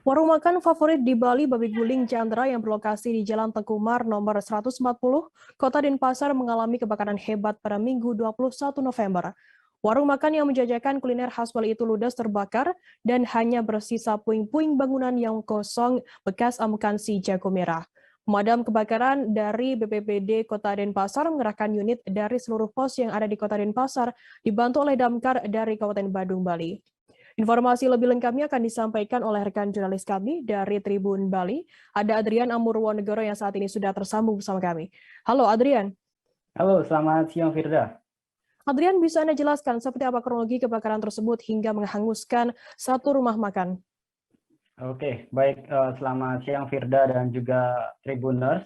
Warung makan favorit di Bali, Babi Guling Chandra yang berlokasi di Jalan Tekumar nomor 140, Kota Denpasar mengalami kebakaran hebat pada Minggu 21 November. Warung makan yang menjajakan kuliner khas Bali itu ludes terbakar dan hanya bersisa puing-puing bangunan yang kosong bekas amukan si jago merah. Pemadam kebakaran dari BPBD Kota Denpasar mengerahkan unit dari seluruh pos yang ada di Kota Denpasar dibantu oleh damkar dari Kabupaten Badung, Bali. Informasi lebih lengkapnya akan disampaikan oleh rekan jurnalis kami dari Tribun Bali. Ada Adrian Amurwonegoro yang saat ini sudah tersambung bersama kami. Halo Adrian. Halo, selamat siang Firda. Adrian, bisa Anda jelaskan seperti apa kronologi kebakaran tersebut hingga menghanguskan satu rumah makan? Oke, baik. Selamat siang Firda dan juga Tribuners,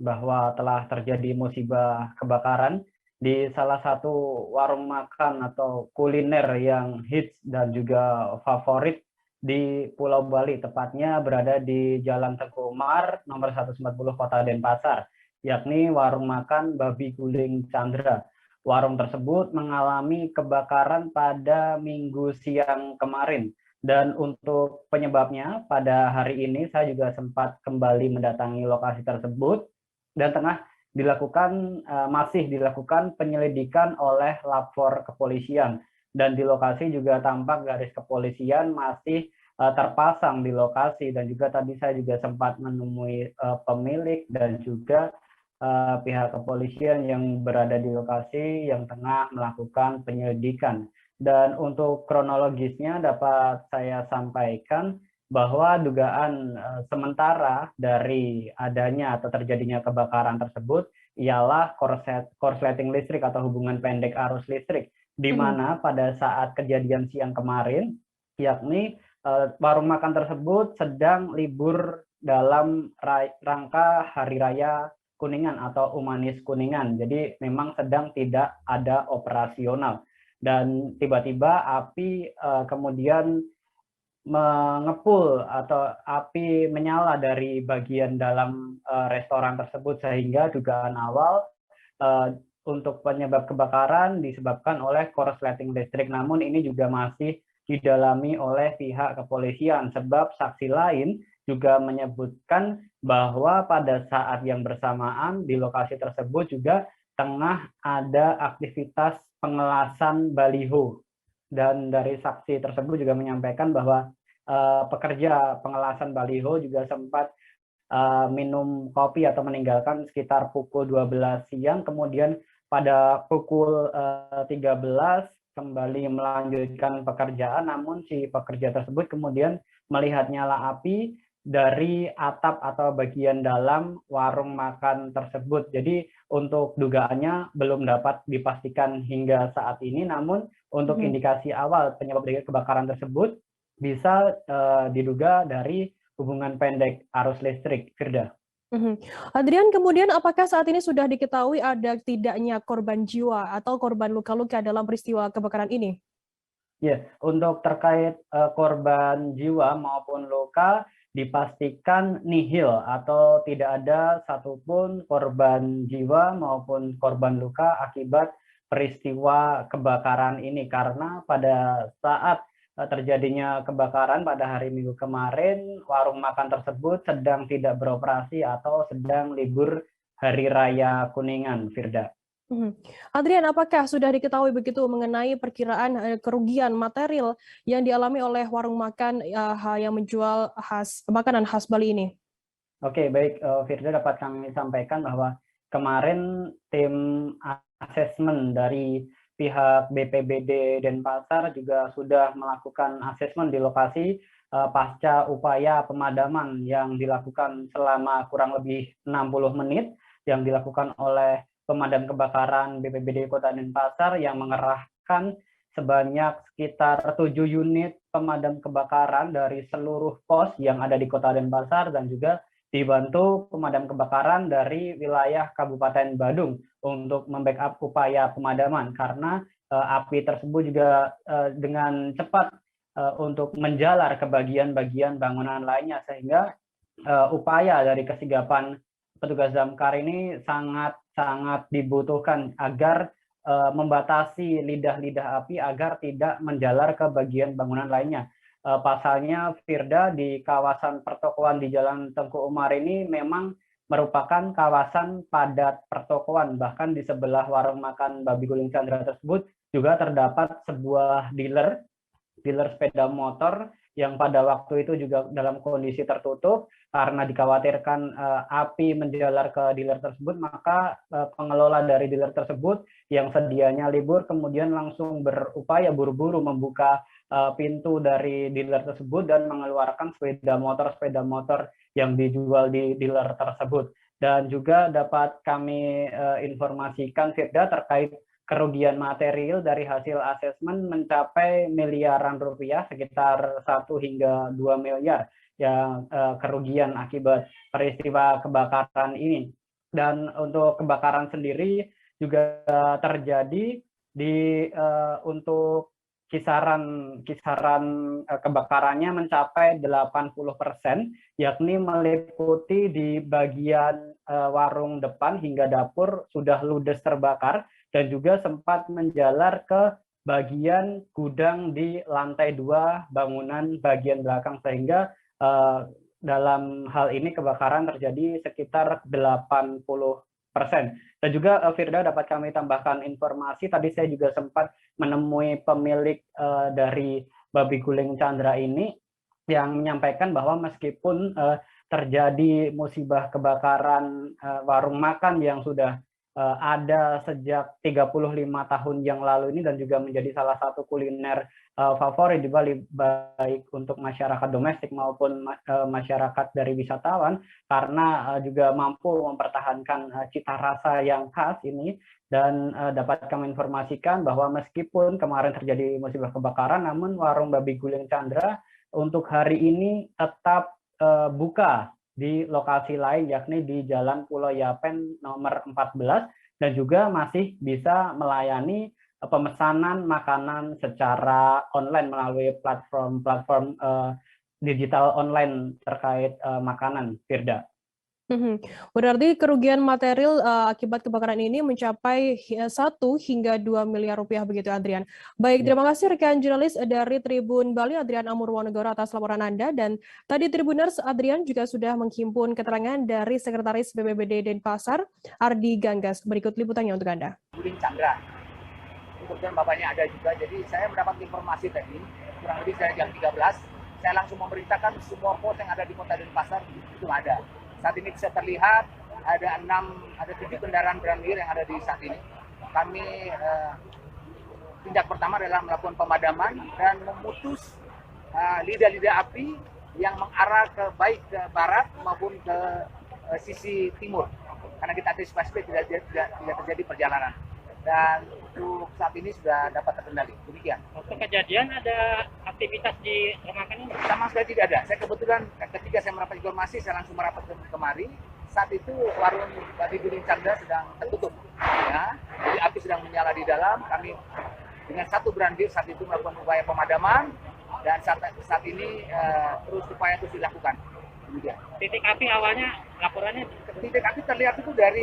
bahwa telah terjadi musibah kebakaran di salah satu warung makan atau kuliner yang hits dan juga favorit di Pulau Bali, tepatnya berada di Jalan Teguh Umar nomor 140 Kota Denpasar, yakni warung makan Babi Guling Chandra. Warung tersebut mengalami kebakaran pada Minggu siang kemarin. Dan untuk penyebabnya, pada hari ini saya juga sempat kembali mendatangi lokasi tersebut dan masih dilakukan penyelidikan oleh lapor kepolisian. Dan di lokasi juga tampak garis kepolisian masih terpasang di lokasi, dan juga tadi saya juga sempat menemui pemilik dan juga pihak kepolisian yang berada di lokasi yang tengah melakukan penyelidikan. Dan untuk kronologisnya dapat saya sampaikan bahwa dugaan sementara dari adanya atau terjadinya kebakaran tersebut ialah korsleting listrik atau hubungan pendek arus listrik, di mana pada saat kejadian siang kemarin, yakni warung makan tersebut sedang libur dalam rangka Hari Raya Kuningan atau Umanis Kuningan. Jadi memang sedang tidak ada operasional. Dan tiba-tiba api kemudian mengepul atau api menyala dari bagian dalam restoran tersebut, sehingga dugaan awal untuk penyebab kebakaran disebabkan oleh korsleting listrik. Namun ini juga masih didalami oleh pihak kepolisian, sebab saksi lain juga menyebutkan bahwa pada saat yang bersamaan di lokasi tersebut juga tengah ada aktivitas pengelasan baliho. Dan dari saksi tersebut juga menyampaikan bahwa pekerja pengelasan baliho juga sempat minum kopi atau meninggalkan sekitar pukul 12 siang, kemudian pada pukul 13 kembali melanjutkan pekerjaan, namun si pekerja tersebut kemudian melihat nyala api dari atap atau bagian dalam warung makan tersebut. Jadi untuk dugaannya belum dapat dipastikan hingga saat ini, namun untuk indikasi awal penyebab dari kebakaran tersebut bisa diduga dari hubungan pendek arus listrik, Firda. Adrian, kemudian apakah saat ini sudah diketahui ada tidaknya korban jiwa atau korban luka-luka dalam peristiwa kebakaran ini? Ya, untuk terkait korban jiwa maupun luka dipastikan nihil atau tidak ada satupun korban jiwa maupun korban luka akibat peristiwa kebakaran ini, karena pada saat terjadinya kebakaran pada hari Minggu kemarin, warung makan tersebut sedang tidak beroperasi atau sedang libur Hari Raya Kuningan, Firda. Adrian, apakah sudah diketahui begitu mengenai perkiraan kerugian material yang dialami oleh warung makan yang menjual makanan khas Bali ini? Oke, baik, Firda, dapat kami sampaikan bahwa kemarin tim asesmen dari pihak BPBD Denpasar juga sudah melakukan asesmen di lokasi pasca upaya pemadaman yang dilakukan selama kurang lebih 60 menit yang dilakukan oleh pemadam kebakaran BPBD Kota Denpasar, yang mengerahkan sebanyak sekitar 7 unit pemadam kebakaran dari seluruh pos yang ada di Kota Denpasar, dan juga dibantu pemadam kebakaran dari wilayah Kabupaten Badung untuk membackup upaya pemadaman, karena api tersebut juga dengan cepat untuk menjalar ke bagian-bagian bangunan lainnya, sehingga upaya dari kesigapan petugas damkar ini sangat dibutuhkan agar membatasi lidah-lidah api agar tidak menjalar ke bagian bangunan lainnya. Pasalnya Firda, di kawasan pertokoan di Jalan Tengku Umar ini memang merupakan kawasan padat pertokoan. Bahkan di sebelah warung makan Babi Guling Chandra tersebut juga terdapat sebuah dealer sepeda motor yang pada waktu itu juga dalam kondisi tertutup karena dikhawatirkan api menjalar ke dealer tersebut, maka pengelola dari dealer tersebut yang sedianya libur kemudian langsung berupaya buru-buru membuka pintu dari dealer tersebut dan mengeluarkan sepeda motor yang dijual di dealer tersebut. Dan juga dapat kami informasikan, Firda, terkait kerugian material dari hasil asesmen mencapai miliaran rupiah, sekitar 1 hingga 2 miliar yang kerugian akibat peristiwa kebakaran ini. Dan untuk kebakaran sendiri juga terjadi untuk kisaran kebakarannya mencapai 80%, yakni meliputi di bagian warung depan hingga dapur sudah ludes terbakar, dan juga sempat menjalar ke bagian gudang di lantai 2 bangunan bagian belakang, sehingga dalam hal ini kebakaran terjadi sekitar 80%. Dan juga Firda, dapat kami tambahkan informasi, tadi saya juga sempat menemui pemilik dari Babi Guling Chandra ini yang menyampaikan bahwa meskipun terjadi musibah kebakaran warung makan yang sudah ada sejak 35 tahun yang lalu ini dan juga menjadi salah satu kuliner favorit di Bali, baik untuk masyarakat domestik maupun masyarakat dari wisatawan, karena juga mampu mempertahankan cita rasa yang khas ini. Dan dapat kami informasikan bahwa meskipun kemarin terjadi musibah kebakaran, namun warung Babi Guling Chandra untuk hari ini tetap buka di lokasi lain, yakni di Jalan Pulau Yapen nomor 14, dan juga masih bisa melayani pemesanan makanan secara online melalui platform digital online terkait makanan, Firda. Berarti kerugian material akibat kebakaran ini mencapai 1 hingga 2 miliar rupiah begitu, Adrian. Baik, terima kasih rekan jurnalis dari Tribun Bali, Adrian Amurwonegoro, atas laporan Anda. Dan tadi Tribuners, Adrian juga sudah menghimpun keterangan dari Sekretaris BPBD Denpasar, Ardi Ganggas. Berikut liputannya untuk Anda. Guling Chandra. Kemudian bapaknya ada juga, jadi saya mendapat informasi tadi, kurang lebih saya jam 13, saya langsung memerintahkan semua pos yang ada di kota Denpasar itu ada. Saat ini bisa terlihat ada 7 kendaraan Brandir yang ada di saat ini. Kami tindak pertama adalah melakukan pemadaman dan memutus lidah-lidah api yang mengarah baik ke barat maupun ke sisi timur. Karena kita antisipasi tidak terjadi perjalanan. Dan untuk saat ini sudah dapat terkendali. Demikian. Waktu kejadian ada aktivitas di rumah makan ini? Sama sekali tidak ada. Saya kebetulan ketika saya merapat informasi, saya langsung merapat kemari. Saat itu warung Babi Guling Chandra sedang tertutup. Ya, jadi api sedang menyala di dalam. Kami dengan 1 Brandir saat itu melakukan upaya pemadaman, dan saat ini terus upaya terus dilakukan. Demikian. Titik api awalnya laporannya? Titik api terlihat itu dari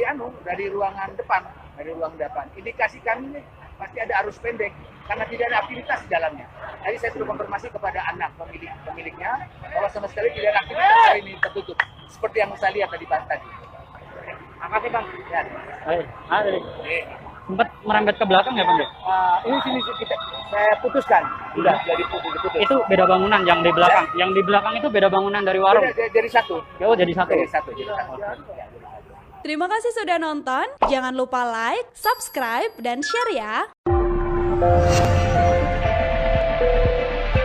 ruangan depan. Dari ruang depan. Indikasi kami ini pasti ada arus pendek karena tidak ada aktivitas di dalamnya. Jadi saya sudah konfirmasi kepada anak pemiliknya bahwa sama sekali tidak ada aktivitas hari ini, tertutup. Seperti yang saya lihat tadi. Makasih Bang. Ya. Sempat merembet ke belakang ya Bang? Ini sini saya putuskan. Sudah diputus. Itu beda bangunan yang di belakang. Ya? Yang di belakang itu beda bangunan dari warung. Jadi satu. Oh, jadi satu. Jadi satu. Terima kasih sudah nonton. Jangan lupa like, subscribe, dan share ya.